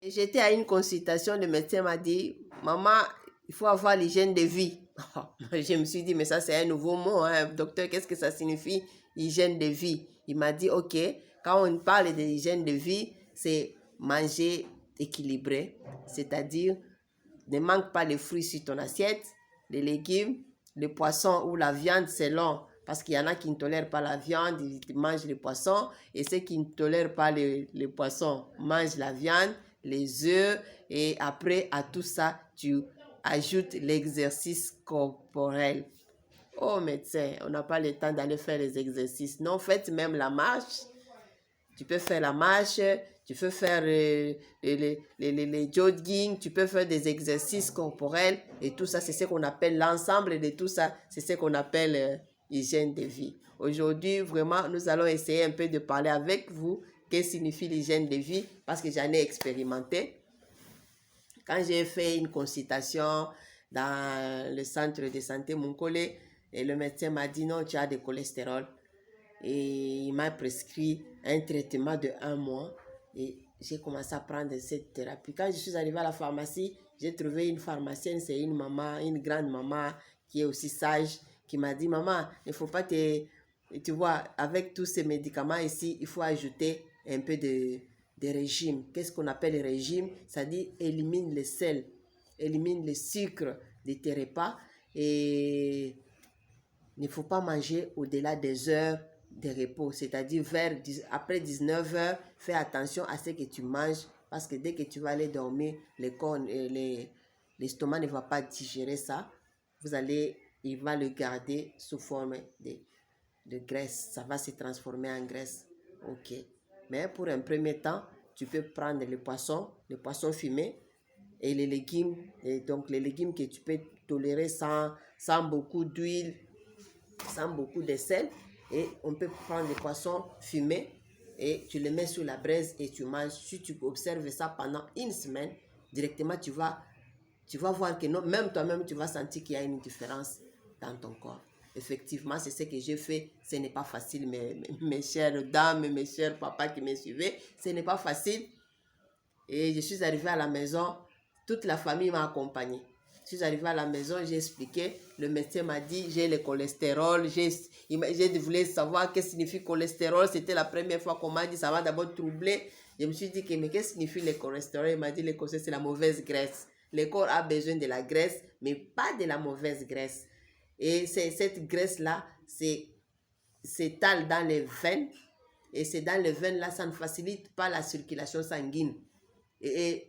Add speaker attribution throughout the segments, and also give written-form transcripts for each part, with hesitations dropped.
Speaker 1: J'étais à une consultation, le médecin m'a dit, maman, il faut avoir l'hygiène de vie. Je me suis dit, mais ça c'est un nouveau mot, hein. Docteur, qu'est-ce que ça signifie, hygiène de vie? Il m'a dit, ok, quand on parle de l'hygiène de vie, c'est manger équilibré, c'est-à-dire ne manque pas les fruits sur ton assiette, les légumes, le poisson ou la viande selon, parce qu'il y en a qui ne tolèrent pas la viande, ils mangent le poisson, et ceux qui ne tolèrent pas le poisson mangent la viande, les œufs, et après à tout ça, tu ajoutes l'exercice corporel. Oh médecin, on n'a pas le temps d'aller faire les exercices. Non, faites même la marche. Tu peux faire la marche, tu peux faire les jogging, tu peux faire des exercices corporels et tout ça, c'est ce qu'on appelle l'ensemble de tout ça, c'est ce qu'on appelle hygiène de vie. Aujourd'hui, vraiment, nous allons essayer un peu de parler avec vous qu'est-ce que signifie l'hygiène de vie parce que j'en ai expérimenté. Quand j'ai fait une consultation dans le centre de santé Monkole, et le médecin m'a dit non, tu as du cholestérol. Et il m'a prescrit un traitement de 1 mois. Et j'ai commencé à prendre cette thérapie. Quand je suis arrivée à la pharmacie, j'ai trouvé une pharmacienne, c'est une maman, une grande maman qui est aussi sage, qui m'a dit, maman, il ne faut pas te... Tu vois, avec tous ces médicaments ici, il faut ajouter un peu de régime. Qu'est-ce qu'on appelle le régime? Ça dit élimine les sels, élimine le sucre de tes repas et il ne faut pas manger au-delà des heures de repos, c'est-à-dire après 19 heures, fais attention à ce que tu manges parce que dès que tu vas aller dormir, l'estomac ne va pas digérer ça. Il va le garder sous forme de graisse. Ça va se transformer en graisse. Ok. Mais pour un premier temps, tu peux prendre le poisson fumé et les légumes. Et donc les légumes que tu peux tolérer sans beaucoup d'huile, sans beaucoup de sel. Et on peut prendre des poissons fumés et tu les mets sur la braise et tu manges. Si tu observes ça pendant 1 semaine, directement tu vas voir que non, même toi-même tu vas sentir qu'il y a une différence dans ton corps. Effectivement, c'est ce que j'ai fait. Ce n'est pas facile, mes chères dames, mes chers papas qui me suivaient. Ce n'est pas facile. Et je suis arrivée à la maison, toute la famille m'a accompagnée. Je suis arrivée à la maison, j'ai expliqué, le médecin m'a dit, j'ai le cholestérol, je voulais savoir qu'est-ce que signifie cholestérol, c'était la première fois qu'on m'a dit, ça va d'abord troubler. Je me suis dit, mais qu'est-ce que signifie le cholestérol? Il m'a dit, le cholestérol, c'est la mauvaise graisse. Le corps a besoin de la graisse, mais pas de la mauvaise graisse. Et cette graisse-là, s'étale dans les veines, et c'est dans les veines-là, ça ne facilite pas la circulation sanguine. Et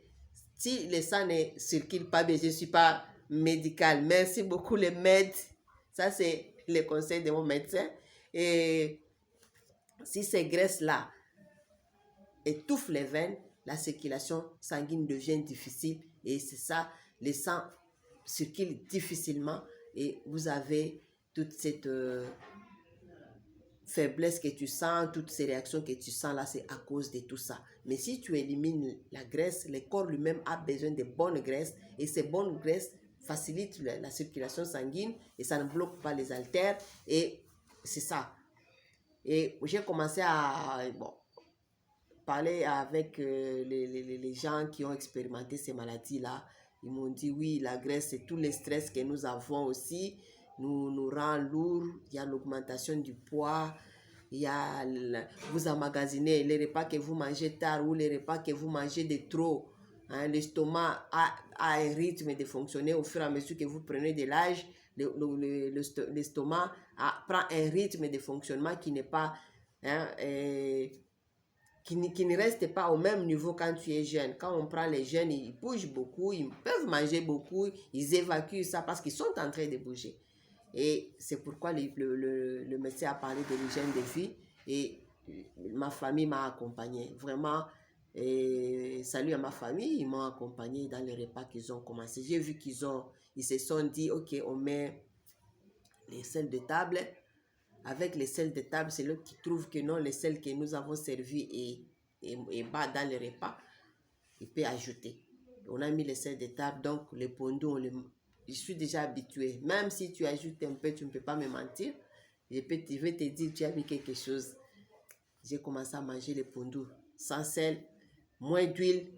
Speaker 1: si le sang ne circule pas bien, je ne suis pas médical. Merci beaucoup les médecins. Ça, c'est le conseil de mon médecin. Et si ces graisses-là étouffent les veines, la circulation sanguine devient difficile. Et c'est ça, le sang circule difficilement. Et vous avez toute cette faiblesse que tu sens, toutes ces réactions que tu sens là, c'est à cause de tout ça. Mais si tu élimines la graisse, le corps lui-même a besoin de bonnes graisses et ces bonnes graisses facilitent la circulation sanguine et ça ne bloque pas les artères et c'est ça. Et j'ai commencé à parler avec les gens qui ont expérimenté ces maladies-là. Ils m'ont dit oui, la graisse et tout le stress que nous avons aussi nous rend lourd. Il y a l'augmentation du poids, il y a vous emmagasinez les repas que vous mangez tard ou les repas que vous mangez de trop. Hein, l'estomac a un rythme de fonctionner au fur et à mesure que vous prenez de l'âge. L'estomac prend un rythme de fonctionnement qui n'est pas qui ne reste pas au même niveau quand tu es jeune. Quand on prend les jeunes, ils bougent beaucoup, ils peuvent manger beaucoup, ils évacuent ça parce qu'ils sont en train de bouger. Et c'est pourquoi le médecin a parlé de l'hygiène de vie et ma famille m'a accompagné. Vraiment, et salut à ma famille, ils m'ont accompagné dans les repas qu'ils ont commencé. J'ai vu ils se sont dit, ok, on met les sels de table. Avec les sels de table, c'est l'autre qui trouve que non, les sels que nous avons servis et bas dans les repas, il peut ajouter. On a mis les sels de table, donc les pondous, je suis déjà habitué. Même si tu ajoutes un peu, tu ne peux pas me mentir. Je vais te dire, tu as mis quelque chose. J'ai commencé à manger les pondous sans sel, moins d'huile,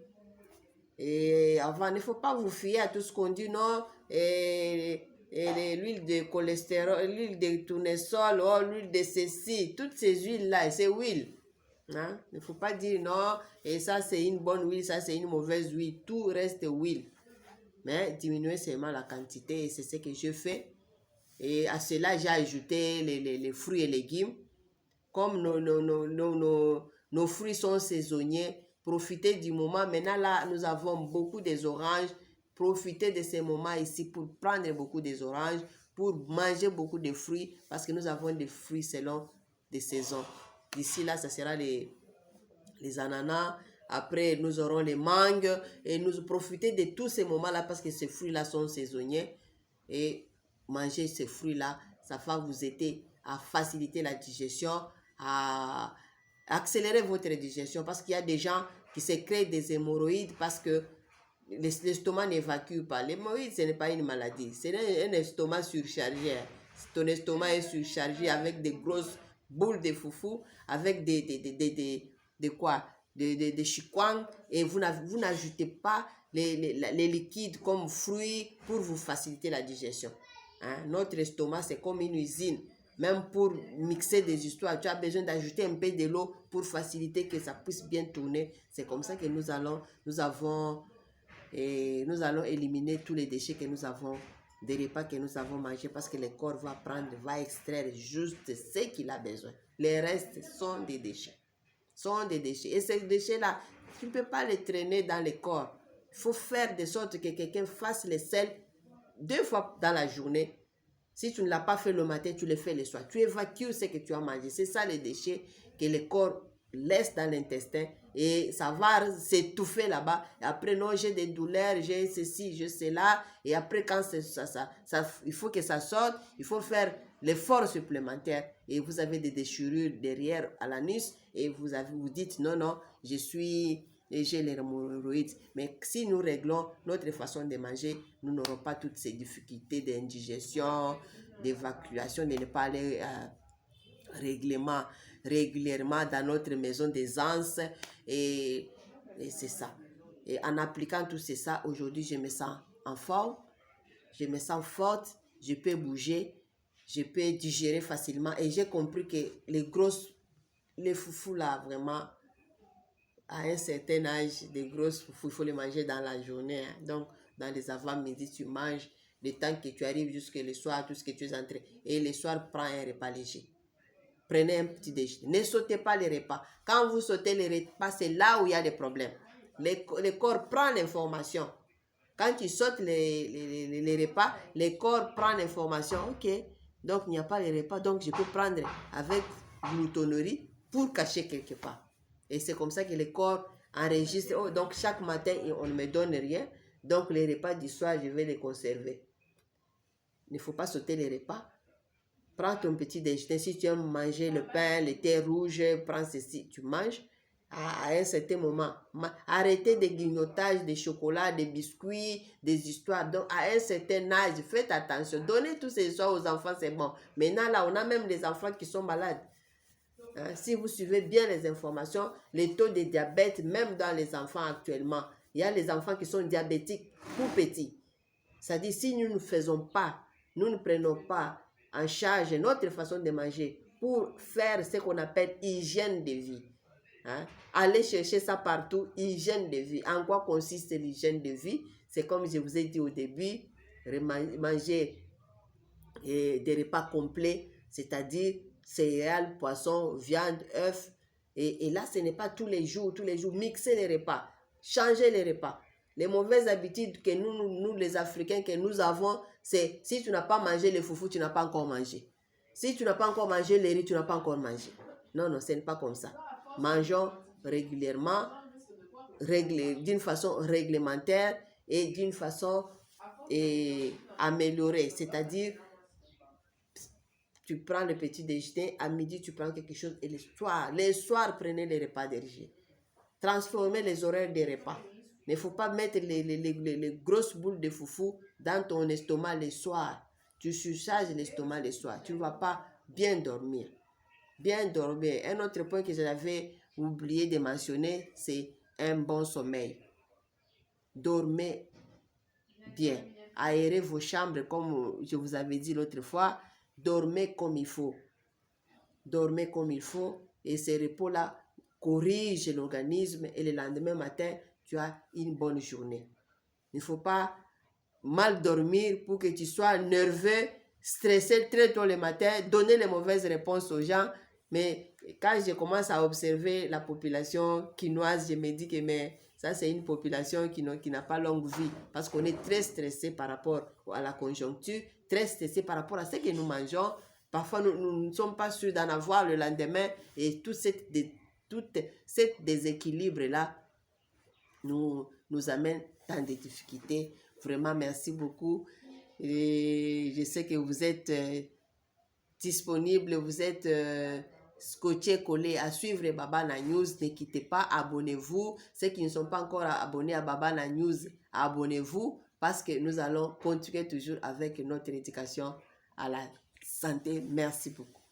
Speaker 1: Et avant, il ne faut pas vous fier à tout ce qu'on dit, non. Et l'huile de cholestérol, l'huile de tournesol, oh, l'huile de ceci, toutes ces huiles-là, c'est huile. Hein? Il ne faut pas dire non, et ça c'est une bonne huile, ça c'est une mauvaise huile, tout reste huile. Mais diminuer seulement la quantité, et c'est ce que je fais. Et à cela, j'ai ajouté les fruits et légumes. Comme nos fruits sont saisonniers, profitez du moment. Maintenant, là, nous avons beaucoup des oranges. Profitez de ces moments ici pour prendre beaucoup des oranges, pour manger beaucoup de fruits, parce que nous avons des fruits selon des saisons. D'ici là, ça sera les ananas. Après, nous aurons les mangues. Et nous profitez de tous ces moments-là parce que ces fruits-là sont saisonniers. Et manger ces fruits-là, ça va vous aider à faciliter la digestion, à accélérer votre digestion. Parce qu'il y a des gens qui se créent des hémorroïdes parce que l'estomac n'évacue pas. L'hémorroïde, ce n'est pas une maladie. C'est un estomac surchargé. Ton estomac est surchargé avec des grosses boules de foufou, avec des quoi? Des chikwang, et vous n'ajoutez pas les liquides comme fruits pour vous faciliter la digestion. Hein? Notre estomac, c'est comme une usine. Même pour mixer des histoires, tu as besoin d'ajouter un peu de l'eau pour faciliter que ça puisse bien tourner. C'est comme ça que nous allons éliminer tous les déchets que nous avons, des repas que nous avons mangés, parce que le corps va extraire juste ce qu'il a besoin. Les restes sont des déchets. Et ces déchets-là, tu ne peux pas les traîner dans le corps. Il faut faire de sorte que quelqu'un fasse les selles 2 fois dans la journée. Si tu ne l'as pas fait le matin, tu le fais le soir. Tu évacues ce que tu as mangé. C'est ça les déchets que le corps laisse dans l'intestin, et ça va s'étouffer là-bas. Et après, non, j'ai des douleurs, j'ai ceci, j'ai cela. Et après, quand il faut que ça sorte, il faut faire l'effort supplémentaire. Et vous avez des déchirures derrière à l'anus, et vous dites non, j'ai les hémorroïdes. Mais si nous réglons notre façon de manger, nous n'aurons pas toutes ces difficultés d'indigestion, d'évacuation, de ne pas aller régulièrement dans notre maison d'aisance. Et c'est ça. Et en appliquant tout ça, aujourd'hui, je me sens en forme, je me sens forte, je peux bouger, je peux digérer facilement. Et j'ai compris que les foufous là, vraiment, à un certain âge, des grosses foufous, il faut les manger dans la journée. Hein. Donc, dans les avant-midi, tu manges le temps que tu arrives jusqu'à le soir, tout ce que tu es entré. Et le soir, prends un repas léger. Prenez un petit déjeuner. Ne sautez pas les repas. Quand vous sautez les repas, c'est là où il y a des problèmes. Le corps prend l'information. Quand tu sautes les repas, le corps prend l'information. Ok, donc il n'y a pas les repas, donc je peux prendre avec gloutonnerie pour cacher quelque part. Et c'est comme ça que le corps enregistre. Oh, donc chaque matin, on ne me donne rien. Donc les repas du soir, je vais les conserver. Il ne faut pas sauter les repas. Prends ton petit déjeuner. Si tu aimes manger le pain, le thé rouge, prends ceci, tu manges. À un certain moment, arrêtez des grignotages, des chocolats, des biscuits, des histoires. Donc, à un certain âge, faites attention. Donnez tous ces histoires aux enfants, c'est bon. Maintenant, là, on a même des enfants qui sont malades. Hein? Si vous suivez bien les informations, les taux de diabète, même dans les enfants actuellement, il y a les enfants qui sont diabétiques tout petits. C'est-à-dire, si nous ne prenons pas en charge notre façon de manger pour faire ce qu'on appelle hygiène de vie. Hein? Allez chercher ça partout, hygiène de vie. En quoi consiste l'hygiène de vie? C'est comme je vous ai dit au début, manger des repas complets, c'est-à-dire céréales, poissons, viande, œufs. Et là, ce n'est pas tous les jours, mixer les repas, changer les repas. Les mauvaises habitudes que nous les Africains, que nous avons, c'est si tu n'as pas mangé le foufou, tu n'as pas encore mangé. Si tu n'as pas encore mangé le riz, tu n'as pas encore mangé. Non, ce n'est pas comme ça. Mangeons régulièrement, d'une façon réglementaire et d'une façon améliorée. C'est-à-dire, tu prends le petit déjeuner, à midi, tu prends quelque chose, et les soirs, prenez les repas dirigés. Transformez les horaires des repas. Il ne faut pas mettre les grosses boules de foufou dans ton estomac le soir. Tu surcharges l'estomac le soir. Tu ne vas pas bien dormir. Bien dormir. Un autre point que j'avais oublié de mentionner, c'est un bon sommeil. dormez bien. Aérez vos chambres comme je vous avais dit l'autre fois. Dormez comme il faut. Dormez comme il faut. Et ces repos-là corrigent l'organisme et le lendemain matin, tu as une bonne journée. Il ne faut pas mal dormir pour que tu sois nerveux, stressé très tôt le matin, donner les mauvaises réponses aux gens. Mais quand je commence à observer la population quinoise, je me dis que mais ça, c'est une population qui n'a pas longue vie parce qu'on est très stressé par rapport à la conjoncture, très stressé par rapport à ce que nous mangeons. Parfois, nous ne sommes pas sûrs d'en avoir le lendemain et tout cet déséquilibre-là nous amène tant de difficultés. Vraiment, merci beaucoup. Et je sais que vous êtes disponible, vous êtes scotché, collé à suivre Babana News. Ne quittez pas, abonnez-vous. Ceux qui ne sont pas encore abonnés à Babana News, abonnez-vous parce que nous allons continuer toujours avec notre éducation à la santé. Merci beaucoup.